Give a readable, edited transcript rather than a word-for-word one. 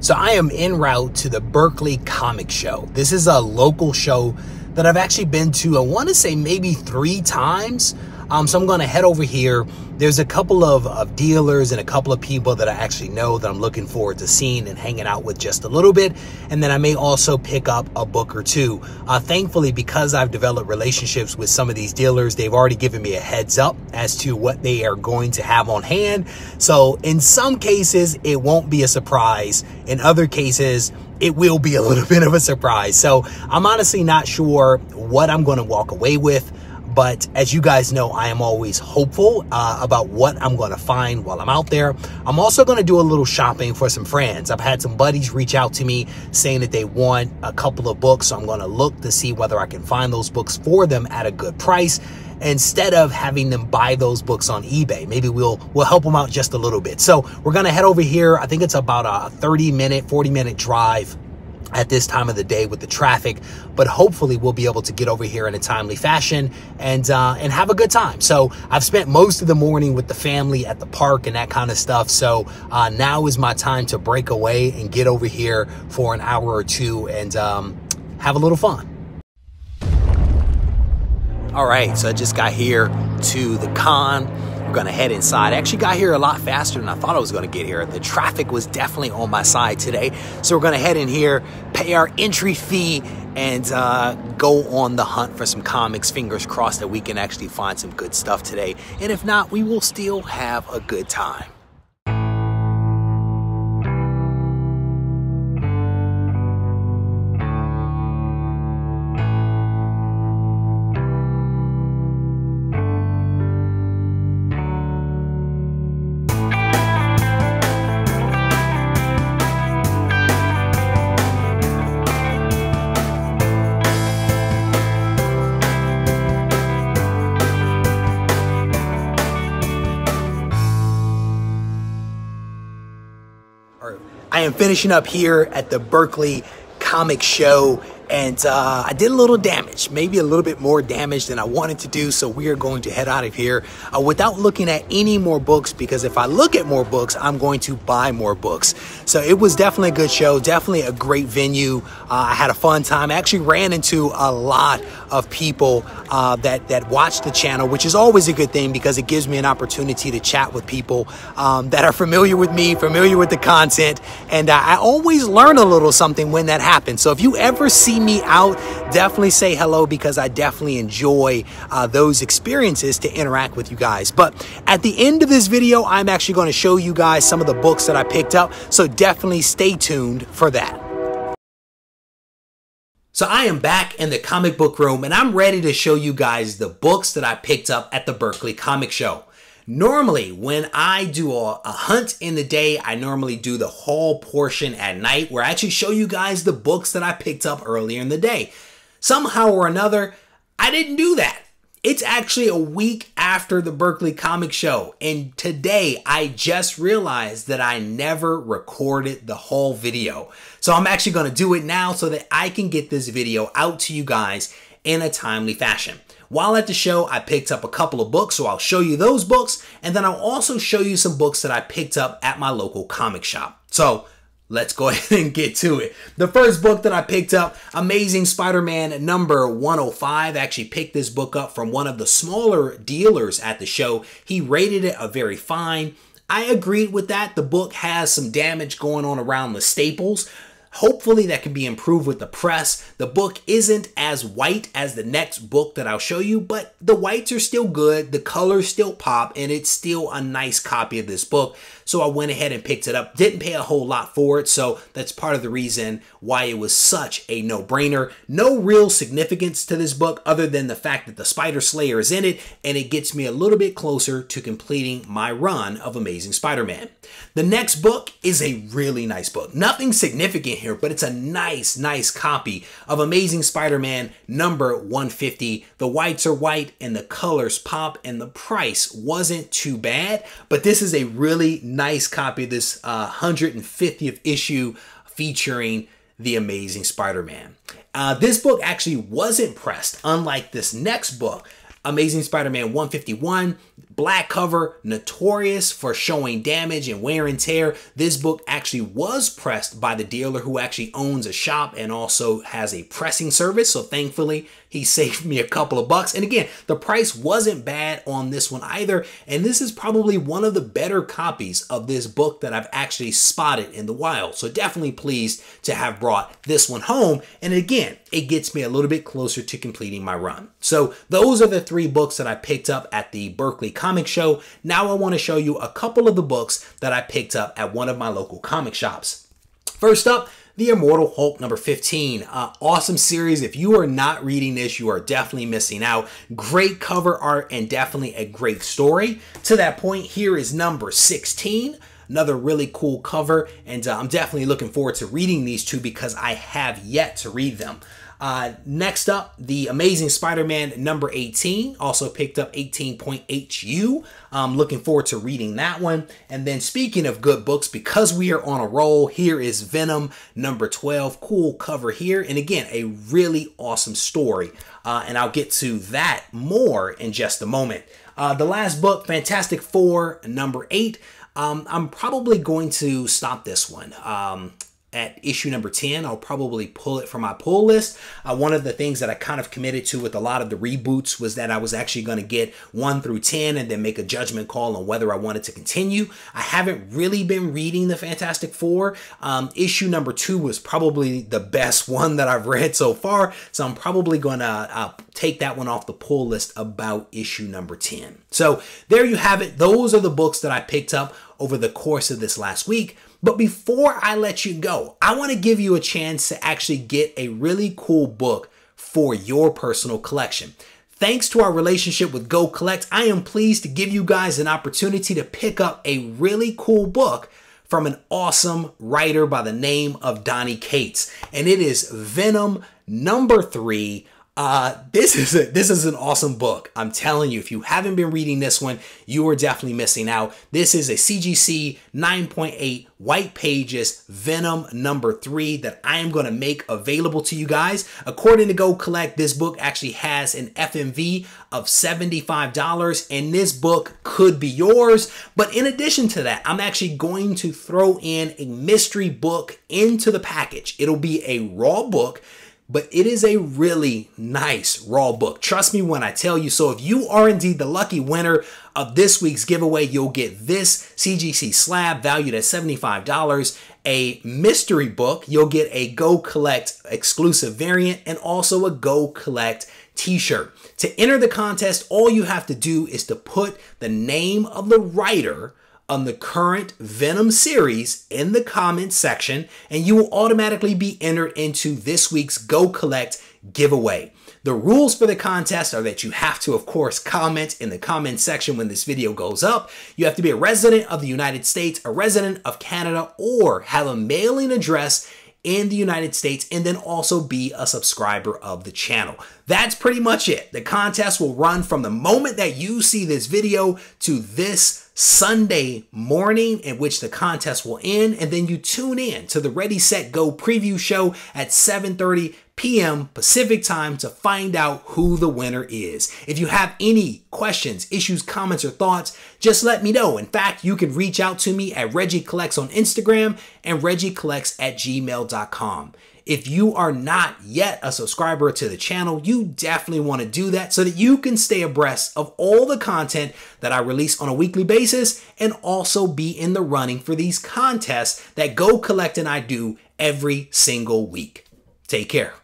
So I am en route to the Berkeley Comic Show. This is a local show that I've actually been to, I want to say maybe 3 times. So I'm going to head over here. There's a couple of dealers and a couple of people that I actually know that I'm looking forward to seeing and hanging out with just a little bit. And then I may also pick up a book or two. Thankfully, because I've developed relationships with some of these dealers, they've already given me a heads up as to what they are going to have on hand. So in some cases, it won't be a surprise. In other cases, it will be a little bit of a surprise. So I'm honestly not sure what I'm going to walk away with. But as you guys know, I am always hopeful about what I'm going to find while I'm out there. I'm also going to do a little shopping for some friends. I've had some buddies reach out to me saying that they want a couple of books. So I'm going to look to see whether I can find those books for them at a good price instead of having them buy those books on eBay. Maybe we'll help them out just a little bit. So we're going to head over here. I think it's about a 40-minute drive at this time of the day with the traffic, but hopefully we'll be able to get over here in a timely fashion and have a good time. So I've spent most of the morning with the family at the park and that kind of stuff. So now is my time to break away and get over here for an hour or two and have a little fun. All right, so I just got here to the con. We're gonna head inside. I actually got here a lot faster than I thought I was gonna get here. The traffic was definitely on my side today. So we're gonna head in here, pay our entry fee, and go on the hunt for some comics. Fingers crossed that we can actually find some good stuff today. And if not, we will still have a good time. I am finishing up here at the Berkeley Comic Show, and I did a little damage, maybe a little bit more damage than I wanted to do, so we are going to head out of here without looking at any more books, because if I look at more books, I'm going to buy more books. So it was definitely a good show, definitely a great venue. I had a fun time. I actually ran into a lot of people that watch the channel, which is always a good thing because it gives me an opportunity to chat with people that are familiar with me, familiar with the content, and I always learn a little something when that happens. So if you ever see me out, definitely say hello, because I definitely enjoy those experiences to interact with you guys. But at the end of this video, I'm actually going to show you guys some of the books that I picked up, so definitely stay tuned for that. So I am back in the comic book room and I'm ready to show you guys the books that I picked up at the Berkeley Comic Show. Normally, when I do a hunt in the day, I normally do the haul portion at night where I actually show you guys the books that I picked up earlier in the day. Somehow or another, I didn't do that. It's actually a week after the Berkeley Comic Show, and today I just realized that I never recorded the whole video. So I'm actually going to do it now so that I can get this video out to you guys in a timely fashion. While at the show, I picked up a couple of books, so I'll show you those books, and then I'll also show you some books that I picked up at my local comic shop. So let's go ahead and get to it. The first book that I picked up, Amazing Spider-Man number 105. I actually picked this book up from one of the smaller dealers at the show. He rated it a very fine. I agreed with that. The book has some damage going on around the staples. Hopefully that can be improved with the press. The book isn't as white as the next book that I'll show you, but the whites are still good, the colors still pop, and it's still a nice copy of this book. So I went ahead and picked it up. Didn't pay a whole lot for it, so that's part of the reason why it was such a no-brainer. No real significance to this book other than the fact that the Spider Slayer is in it, and it gets me a little bit closer to completing my run of Amazing Spider-Man. The next book is a really nice book. Nothing significant here, but it's a nice copy of Amazing Spider-Man number 150. The whites are white and the colors pop, and the price wasn't too bad, but this is a really nice copy of this 150th issue featuring the Amazing Spider-Man. This book actually wasn't pressed, unlike this next book, Amazing Spider-Man 151. Black cover, notorious for showing damage and wear and tear. This book actually was pressed by the dealer who actually owns a shop and also has a pressing service. So thankfully, he saved me a couple of bucks. And again, the price wasn't bad on this one either. And this is probably one of the better copies of this book that I've actually spotted in the wild. So definitely pleased to have brought this one home. And again, it gets me a little bit closer to completing my run. So those are the 3 books that I picked up at the Berkeley Comic Show. Now I want to show you a couple of the books that I picked up at one of my local comic shops. First up, The Immortal Hulk number 15. Awesome series. If you are not reading this, you are definitely missing out. Great cover art and definitely a great story. To that point, here is number 16. Another really cool cover, and I'm definitely looking forward to reading these 2 because I have yet to read them. Next up, The Amazing Spider-Man number 18, also picked up 18.HU. I'm looking forward to reading that one. And then speaking of good books, because we are on a roll, here is Venom number 12. Cool cover here. And again, a really awesome story. And I'll get to that more in just a moment. The last book, Fantastic Four number 8. I'm probably going to stop this one. At issue number 10, I'll probably pull it from my pull list. One of the things that I kind of committed to with a lot of the reboots was that I was actually going to get 1 through 10 and then make a judgment call on whether I wanted to continue. I haven't really been reading the Fantastic Four. Issue number 2 was probably the best one that I've read so far, so I'm probably going to take that one off the pull list about issue number 10. So there you have it. Those are the books that I picked up over the course of this last week. But before I let you go, I want to give you a chance to actually get a really cool book for your personal collection. Thanks to our relationship with Go Collect, I am pleased to give you guys an opportunity to pick up a really cool book from an awesome writer by the name of Donny Cates. And it is Venom number 3. This is an awesome book. I'm telling you, if you haven't been reading this one, you are definitely missing out. This is a CGC 9.8 white pages Venom number 3 that I am going to make available to you guys. According to Go Collect, this book actually has an FMV of $75, and this book could be yours. But in addition to that, I'm actually going to throw in a mystery book into the package. It'll be a raw book, but it is a really nice raw book. Trust me when I tell you. So if you are indeed the lucky winner of this week's giveaway, you'll get this CGC slab valued at $75, a mystery book, you'll get a Go Collect exclusive variant, and also a Go Collect t-shirt. To enter the contest, all you have to do is to put the name of the writer on the current Venom series in the comments section, and you will automatically be entered into this week's Go Collect giveaway. The rules for the contest are that you have to, of course, comment in the comment section when this video goes up. You have to be a resident of the United States, a resident of Canada, or have a mailing address in the United States, and then also be a subscriber of the channel. That's pretty much it. The contest will run from the moment that you see this video to this Sunday morning, in which the contest will end, and then you tune in to the Ready, Set, Go preview show at 7:30 p.m. Pacific time to find out who the winner is. If you have any questions, issues, comments, or thoughts, just let me know. In fact, you can reach out to me at Regie Collects on Instagram and regiecollects@gmail.com. If you are not yet a subscriber to the channel, you definitely want to do that so that you can stay abreast of all the content that I release on a weekly basis and also be in the running for these contests that Go Collect and I do every single week. Take care.